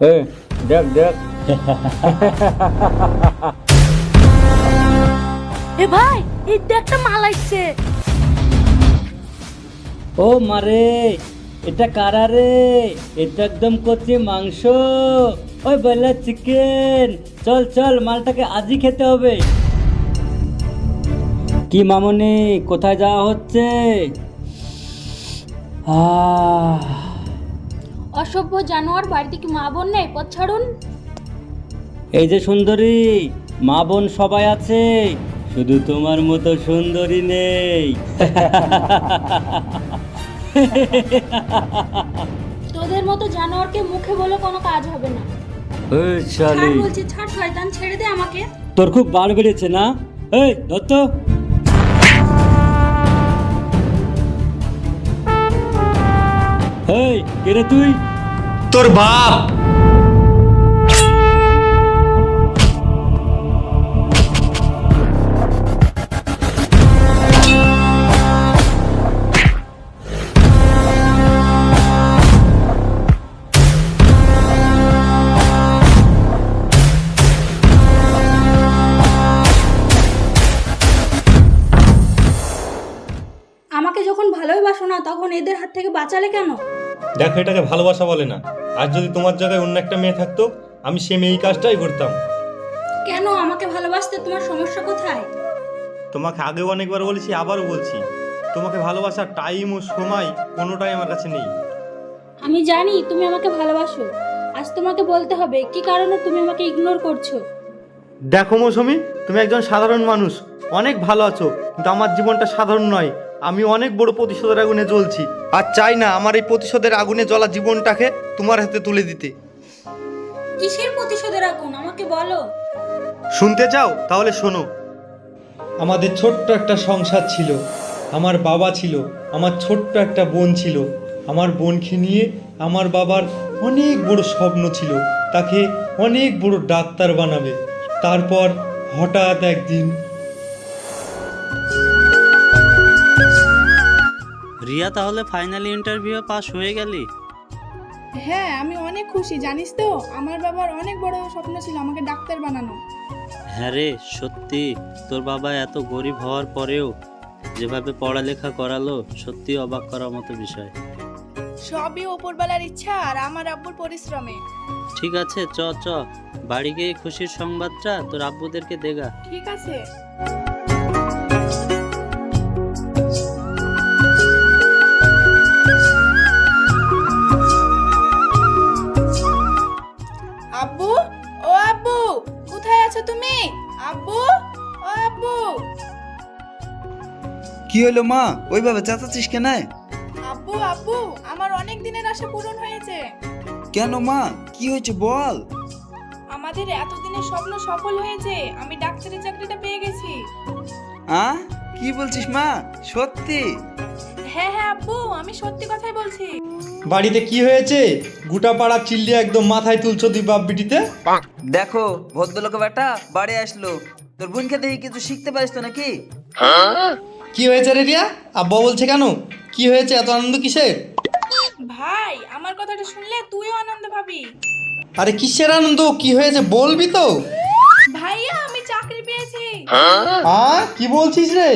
এই দেখ দেখ। এ ভাই এই দেখটা মাল আসছে। ও মারে, এটা কারা রে? এটা একদম কচি মাংস। ওই বলে চিকেন। চল চল, মালটাকে আজই খেতে হবে। কি মামনি, কোথায় যাওয়া হচ্ছে? অসভ্য জানোয়ার, বাড়িতে কি মা বোন নেই? পথ ছাড়ুন। এই যে সুন্দরী, মা বোন সবাই আছে, শুধু তোমার মতো সুন্দরী নেই। তোদের মতো জানোয়ারকে মুখে বলে কোনো কাজ হবে না। এই ছাড় শালি, বলছি, ছাড় শয়তান, ছেড়ে দে আমাকে। তোর খুব বার বেড়েছে না? এই ধর তো। এই কে রে তুই? তোর বাপ। আমাকে যখন ভালোই বাসো না, তখন এদের হাত থেকে বাঁচালে কেন? দেখো, এটাকে ভালোবাসা বলে না। আর যদি তোমার জায়গায় অন্য একটা মেয়ে থাকতো, আমি সে মেয়ে এই কাজটাই করতাম। কেন আমাকে ভালোবাসতে তোমার সমস্যা কোথায়? তোমাকে আগেও অনেকবার বলেছি, আবারও বলছি, তোমাকে ভালোবাসার টাইম ও সময় কোনোটাই আমার কাছে নেই। আমি জানি তুমি আমাকে ভালোবাসো। আজ তোমাকে বলতে হবে কি কারণে তুমি আমাকে ইগনোর করছো। দেখো মৌসুমি, তুমি একজন সাধারণ মানুষ, অনেক ভালো আছো, কিন্তু আমার জীবনটা সাধারণ নয়। আমি অনেক বড় প্রতিশোধের আগুনে জ্বলছি, আর চাই না আমার এই প্রতিশোধের আগুনে জ্বলা জীবনটাকে তোমার হাতে তুলে দিতে। কিসের প্রতিশোধের আগুন আমাকে বলো। শুনতে চাও? তাহলে শোনো। আমাদের ছোট্ট একটা সংসার ছিল, আমার বাবা ছিল, আমার ছোট্ট একটা বোন ছিল। আমার বোনকে নিয়ে আমার বাবার অনেক বড় স্বপ্ন ছিল, তাকে অনেক বড় ডাক্তার বানাবে। তারপর হঠাৎ একদিন রিয়া, তাহলে ফাইনাল ইন্টারভিউ পাস হয়ে গেলি? হ্যাঁ, আমি অনেক খুশি। জানিস তো, আমার বাবার অনেক বড় স্বপ্ন ছিল আমাকে ডাক্তার বানানো। হ্যাঁ রে, সত্যি তোর বাবা এত গরিব হওয়ার পরেও যেভাবে পড়ালেখা করালো, সত্যি অবাক করার মতো বিষয়। সবই ওপরবেলার ইচ্ছা আর আমার আব্বুর পরিশ্রমে। ঠিক আছে, চ চ, বাড়ি গিয়ে খুশির সংবাদটা তোর আব্বুদেরকে দেগা। ঠিক আছে। আব্বু, ও আব্বু, কোথায় আছো তুমি? আব্বু, ও আব্বু। কি হলো মা, ওইভাবে চেঁচাচ্ছিস কেন? আব্বু, আব্বু, আমার অনেক দিনের আশা পূরণ হয়েছে। কেন মা, কি হয়েছে বল? আমাদের এতদিনের স্বপ্ন সফল হয়েছে, আমি ডাক্তারি চাকরিটা পেয়ে গেছি। কি বলছিস মা, সত্যি? হ্যাঁ হ্যাঁ আব্বু, আমি সত্যি কথাই বলছি। বাড়িতে কি হয়েছে? গোটা পাড়া চিল্লিয়ে একদম মাথায় তুলছো দুই বাপ বিটিতে। দেখো, ভদ্রলোক বেটা বাড়ি আসলো, তোর বোনকে দেখে কিছু শিখতে পারিস তো নাকি? কি হয়েছে রে রিয়া? আব্বা বলছে কেন? কি হয়েছে, এত আনন্দ কিসের? ভাই, আমার কথাটা শুনলে তুইও আনন্দ পাবি। আরে কিসের আনন্দ, কি হয়েছে বলবি তো? ভাইয়া, আমি চাকরি পেয়েছি। কি বলছিস রে?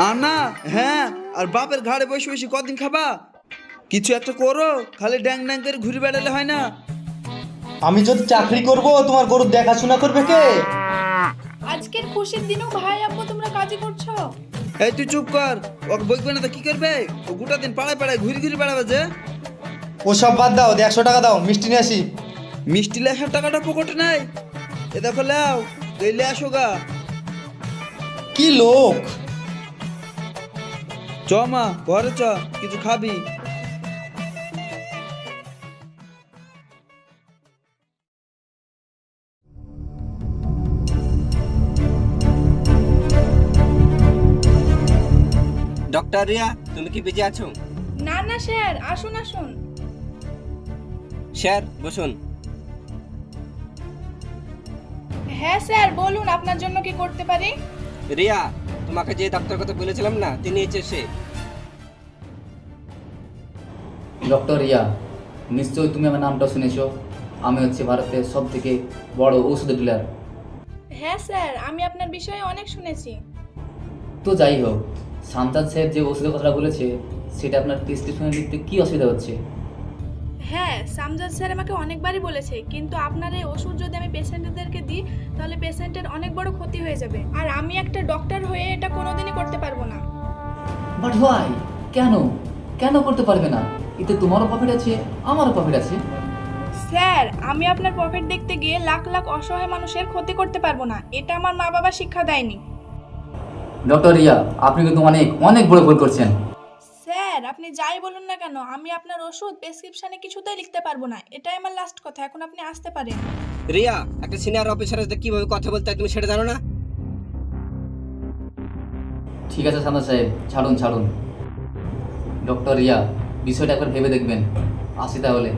আনা, হ্যাঁ, আর বাপের ঘাড়ে বসে বসে কদিন খাবা? কিছু একটা করো, খালি ড্যাং ড্যাং করে ঘুরে বেড়ালে হয় না। আমি যদি চাকরি করব, তোমার গরুর দেখাশোনা করবে কে? আজকের খুশির দিনও ভাই আব্বু তোমরা কাজই করছো। এই তুই চুপ কর, ওকে বইবে না তো কি করবে? ও গোটা দিন পাড়ায় পাড়ায় ঘুরে ঘুরে বেড়াবে যে। ও সব বাদ দাও, 100 টাকা দাও, মিষ্টি নিয়ে আসি। মিষ্টি লেখার টাকাটা পকেটে নাই, এ দেখো লাও, গেলে আসো গা। কি লোক! চ মা, ঘরে চ, কিছু খাবি। ডক্টর রিয়া, তুমি কি বেঁচে আছো? না না স্যার, আসুন আসুন। স্যার বসুন। হ্যাঁ স্যার, বলুন আপনার জন্য কি করতে পারি। রিয়া, তোমাকে যে ডাক্তার কথা বলেছিলাম না, তিনি এসে সে। ডক্টর রিয়া, নিশ্চয়ই তুমি আমার নামটা শুনেছো। আমি হচ্ছে ভারতের সব থেকে বড় ওষুধের ডিলার। হ্যাঁ স্যার, আমি আপনার বিষয়ে অনেক শুনেছি। তো যাই হোক, শামচাঁদ সাহেব যে ওষুধের কথাটা বলেছে সেটা আপনার প্রেসক্রিপশনে লিখতে কী অসুবিধা হচ্ছে? হ্যাঁ, সামজাদ স্যার আমাকে অনেকবারই বলেছে, কিন্তু আপনার এই ওষুধ যদি আমি পেশেন্টদেরকে দিই তাহলে পেশেন্টের অনেক বড় ক্ষতি হয়ে যাবে, আর আমি একটা ডক্টর হয়ে এটা কোনোদিনই করতে পারবো না। But why? কেন কেন করতে পারবে না? এতে তোমারও প্রফিট আছে, আমারও প্রফিট আছে। স্যার, আমি আপনার প্রফিট দেখতে গিয়ে লাখ লাখ অসহায় মানুষের ক্ষতি করতে পারবো না, এটা আমার মা বাবা শিক্ষা দেয়নি। ডক্টর রিয়া, আপনি কিন্তু অনেক অনেক বড় ভুল করছেন। স্যার, আপনি যাই বলুন না কেন, আমি আপনার ওষুধ প্রেসক্রিপশনে কিছুতেই লিখতে পারবো না, এটাই আমার লাস্ট কথা। এখন আপনি আসতে পারেন। রিয়া, একটা সিনিয়র অফিসারের সাথে কিভাবে কথা বলতে হয় তুমি সেটা জানো না? ঠিক আছে শামচাঁদ সাহেব, ছাড়ুন ছাড়ুন। ডক্টর রিয়া, বিষয়টা একবার ভেবে দেখবেন। আসি তাহলে।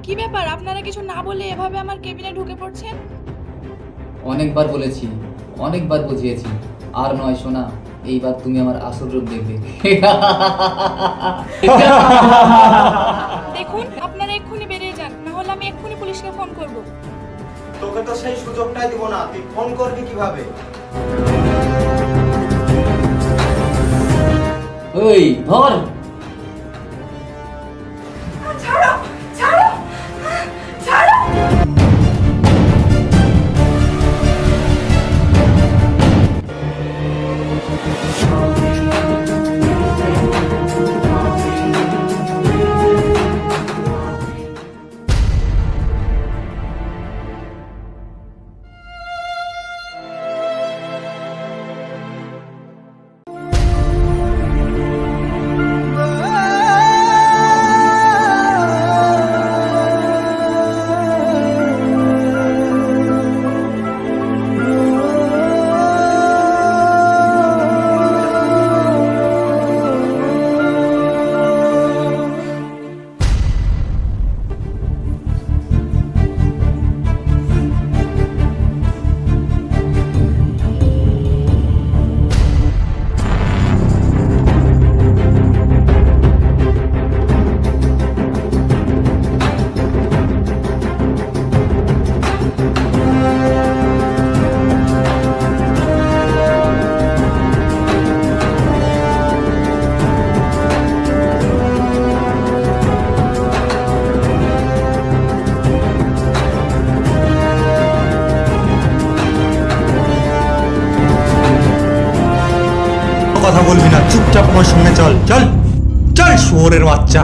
কি ব্যাপার, আপনারা কিছু না বলে এভাবে আমার কেবিনে ঢুকে পড়ছেন? অনেকবার বলেছি, অনেকবার বুঝিয়েছি, আর নয় শোনা, এইবার তুমি আমার আসল রূপ দেখবে। দেখুন, আপনারা এক্ষুনি বেরিয়ে যান, না হলে আমি এক্ষুনি পুলিশকে ফোন করব। তোকে তো সেই সুযোগটাই দিব না, তুই ফোন করবি কিভাবে? ওই ধর। কথা বলবি না, চুপচাপ আমার সঙ্গে চল চল চল, শুয়োরের বাচ্চা।